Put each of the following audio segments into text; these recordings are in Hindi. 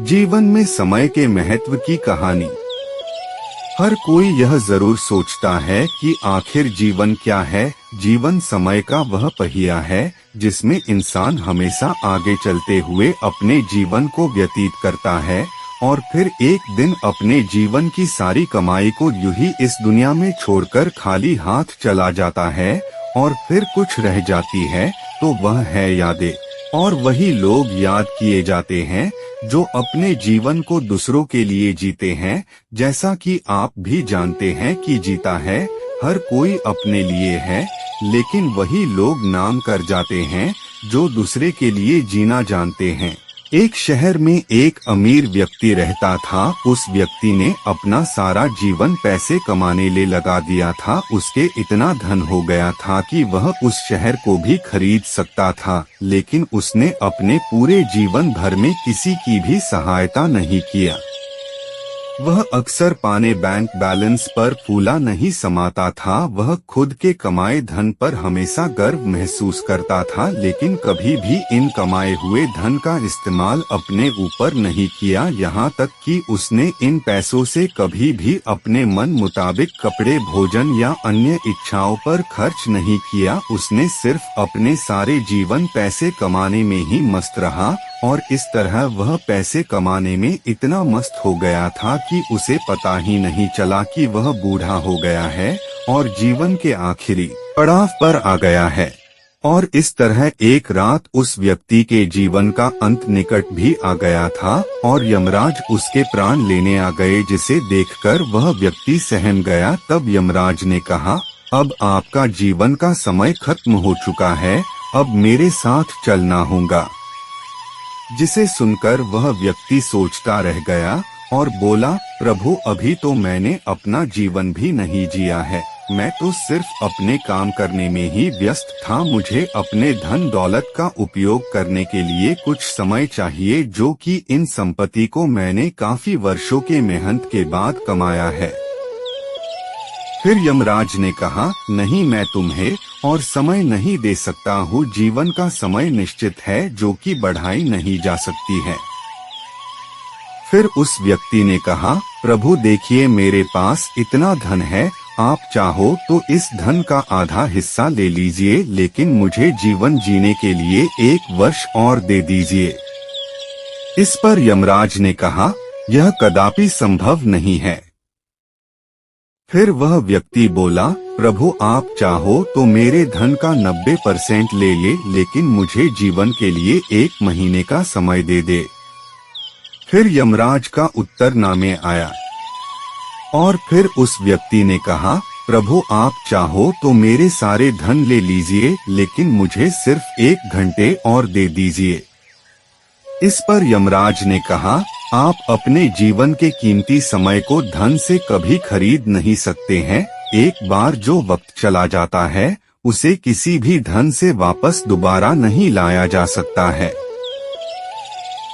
जीवन में समय के महत्व की कहानी। हर कोई यह जरूर सोचता है कि आखिर जीवन क्या है। जीवन समय का वह पहिया है जिसमें इंसान हमेशा आगे चलते हुए अपने जीवन को व्यतीत करता है और फिर एक दिन अपने जीवन की सारी कमाई को यूं ही इस दुनिया में छोड़कर खाली हाथ चला जाता है। और फिर कुछ रह जाती है तो वह है यादें, और वही लोग याद किए जाते हैं जो अपने जीवन को दूसरों के लिए जीते हैं। जैसा कि आप भी जानते हैं कि जीता है हर कोई अपने लिए है, लेकिन वही लोग नाम कर जाते हैं जो दूसरे के लिए जीना जानते हैं। एक शहर में एक अमीर व्यक्ति रहता था। उस व्यक्ति ने अपना सारा जीवन पैसे कमाने ले लगा दिया था। उसके इतना धन हो गया था कि वह उस शहर को भी खरीद सकता था, लेकिन उसने अपने पूरे जीवन भर में किसी की भी सहायता नहीं किया। वह अक्सर पाने बैंक बैलेंस पर फूला नहीं समाता था। वह खुद के कमाए धन पर हमेशा गर्व महसूस करता था, लेकिन कभी भी इन कमाए हुए धन का इस्तेमाल अपने ऊपर नहीं किया। यहाँ तक कि उसने इन पैसों से कभी भी अपने मन मुताबिक कपड़े, भोजन या अन्य इच्छाओं पर खर्च नहीं किया। उसने सिर्फ अपने सारे जीवन पैसे कमाने में ही मस्त रहा, और इस तरह वह पैसे कमाने में इतना मस्त हो गया था कि उसे पता ही नहीं चला कि वह बूढ़ा हो गया है और जीवन के आखिरी पड़ाव पर आ गया है। और इस तरह एक रात उस व्यक्ति के जीवन का अंत निकट भी आ गया था और यमराज उसके प्राण लेने आ गए, जिसे देखकर वह व्यक्ति सहम गया। तब यमराज ने कहा, अब आपका जीवन का समय खत्म हो चुका है, अब मेरे साथ चलना होगा। जिसे सुनकर वह व्यक्ति सोचता रह गया और बोला, प्रभु, अभी तो मैंने अपना जीवन भी नहीं जिया है। मैं तो सिर्फ अपने काम करने में ही व्यस्त था। मुझे अपने धन दौलत का उपयोग करने के लिए कुछ समय चाहिए, जो कि इन संपत्ति को मैंने काफी वर्षों के मेहनत के बाद कमाया है। फिर यमराज ने कहा, नहीं, मैं तुम्हें और समय नहीं दे सकता हूँ। जीवन का समय निश्चित है जो कि बढ़ाई नहीं जा सकती है। फिर उस व्यक्ति ने कहा, प्रभु देखिए, मेरे पास इतना धन है, आप चाहो तो इस धन का आधा हिस्सा ले लीजिए, लेकिन मुझे जीवन जीने के लिए 1 वर्ष और दे दीजिए। इस पर यमराज ने कहा, यह कदापि संभव नहीं है। फिर वह व्यक्ति बोला, प्रभु आप चाहो तो मेरे धन का 90% ले ले, लेकिन मुझे जीवन के लिए 1 महीने का समय दे दे। फिर यमराज का उत्तर नामे आया और फिर उस व्यक्ति ने कहा, प्रभु आप चाहो तो मेरे सारे धन ले लीजिए, लेकिन मुझे सिर्फ 1 घंटे और दे दीजिए। इस पर यमराज ने कहा, आप अपने जीवन के कीमती समय को धन से कभी खरीद नहीं सकते हैं। एक बार जो वक्त चला जाता है उसे किसी भी धन से वापस दोबारा नहीं लाया जा सकता है।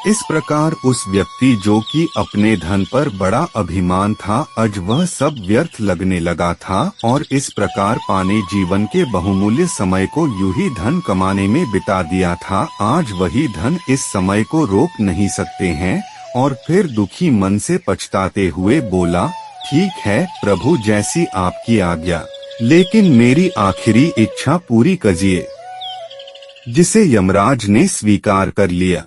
इस प्रकार उस व्यक्ति जो कि अपने धन पर बड़ा अभिमान था, आज वह सब व्यर्थ लगने लगा था और इस प्रकार पाने जीवन के बहुमूल्य समय को यूं ही धन कमाने में बिता दिया था। आज वही धन इस समय को रोक नहीं सकते हैं। और फिर दुखी मन से पछताते हुए बोला, ठीक है प्रभु, जैसी आपकी आज्ञा, लेकिन मेरी आखिरी इच्छा पूरी कीजिए। जिसे यमराज ने स्वीकार कर लिया।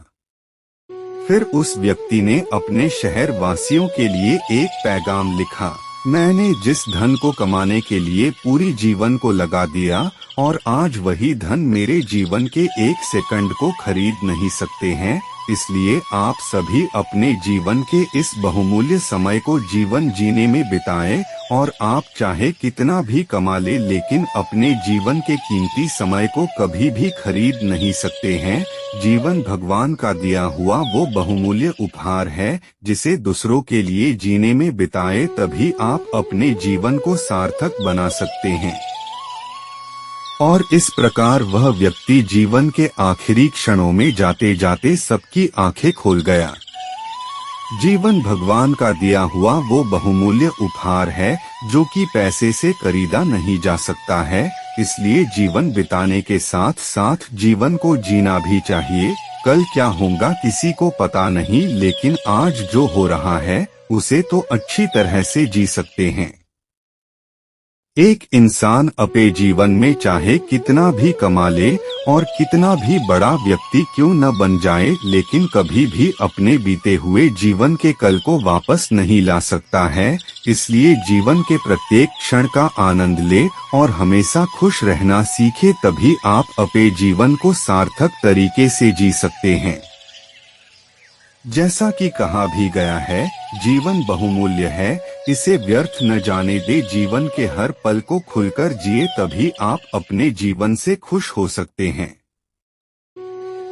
फिर उस व्यक्ति ने अपने शहर वासियों के लिए एक पैगाम लिखा, मैंने जिस धन को कमाने के लिए पूरी जीवन को लगा दिया और आज वही धन मेरे जीवन के 1 सेकंड को खरीद नहीं सकते हैं, इसलिए आप सभी अपने जीवन के इस बहुमूल्य समय को जीवन जीने में बिताएं। और आप चाहे कितना भी कमा ले, लेकिन अपने जीवन के कीमती समय को कभी भी खरीद नहीं सकते हैं। जीवन भगवान का दिया हुआ वो बहुमूल्य उपहार है, जिसे दूसरों के लिए जीने में बिताए, तभी आप अपने जीवन को सार्थक बना सकते हैं। और इस प्रकार वह व्यक्ति जीवन के आखिरी क्षणों में जाते जाते सबकी आंखें खोल गया। जीवन भगवान का दिया हुआ वो बहुमूल्य उपहार है जो कि पैसे से खरीदा नहीं जा सकता है। इसलिए जीवन बिताने के साथ साथ जीवन को जीना भी चाहिए। कल क्या होगा किसी को पता नहीं, लेकिन आज जो हो रहा है उसे तो अच्छी तरह से जी सकते हैं। एक इंसान अपने जीवन में चाहे कितना भी कमा ले और कितना भी बड़ा व्यक्ति क्यों न बन जाए, लेकिन कभी भी अपने बीते हुए जीवन के कल को वापस नहीं ला सकता है। इसलिए जीवन के प्रत्येक क्षण का आनंद ले और हमेशा खुश रहना सीखे, तभी आप अपने जीवन को सार्थक तरीके से जी सकते हैं। जैसा कि कहा भी गया है, जीवन बहुमूल्य है, इसे व्यर्थ न जाने दे। जीवन के हर पल को खुलकर जिए, तभी आप अपने जीवन से खुश हो सकते हैं।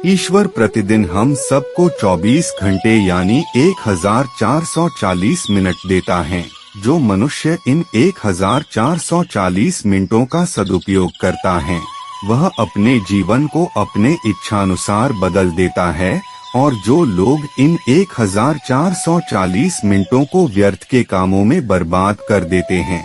ईश्वर प्रतिदिन हम सबको 24 घंटे यानी 1440 मिनट देता है। जो मनुष्य इन 1440 मिनटों का सदुपयोग करता है, वह अपने जीवन को अपने इच्छानुसार बदल देता है। और जो लोग इन 1440 मिनटों को व्यर्थ के कामों में बर्बाद कर देते हैं,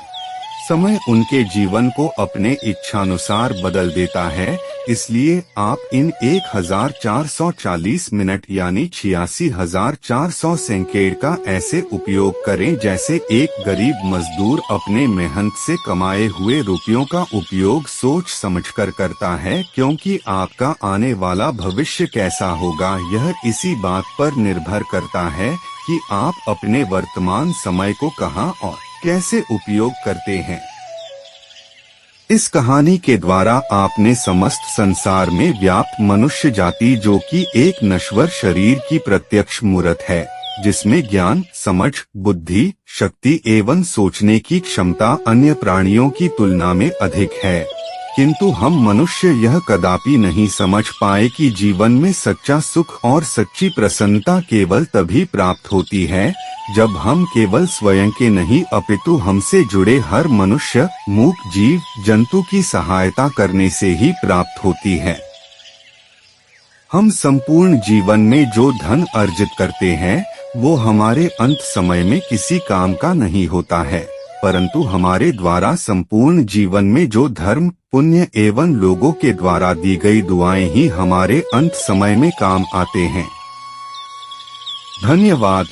समय उनके जीवन को अपने इच्छानुसार बदल देता है। इसलिए आप इन 1440 मिनट यानी 86,400 सेकंड का ऐसे उपयोग करें जैसे एक गरीब मजदूर अपने मेहनत से कमाए हुए रुपयों का उपयोग सोच समझकर करता है, क्योंकि आपका आने वाला भविष्य कैसा होगा यह इसी बात पर निर्भर करता है कि आप अपने वर्तमान समय को कहां और कैसे उपयोग करते हैं। इस कहानी के द्वारा आपने समस्त संसार में व्याप्त मनुष्य जाति, जो कि एक नश्वर शरीर की प्रत्यक्ष मूर्त है, जिसमें ज्ञान, समझ, बुद्धि, शक्ति एवं सोचने की क्षमता अन्य प्राणियों की तुलना में अधिक है, किंतु हम मनुष्य यह कदापि नहीं समझ पाए कि जीवन में सच्चा सुख और सच्ची प्रसन्नता केवल तभी प्राप्त होती है जब हम केवल स्वयं के नहीं अपितु हमसे जुड़े हर मनुष्य, मूक जीव जंतु की सहायता करने से ही प्राप्त होती है। हम संपूर्ण जीवन में जो धन अर्जित करते हैं वो हमारे अंत समय में किसी काम का नहीं होता है, परंतु हमारे द्वारा संपूर्ण जीवन में जो धर्म, पुण्य एवं लोगों के द्वारा दी गई दुआएं ही हमारे अंत समय में काम आते हैं। धन्यवाद।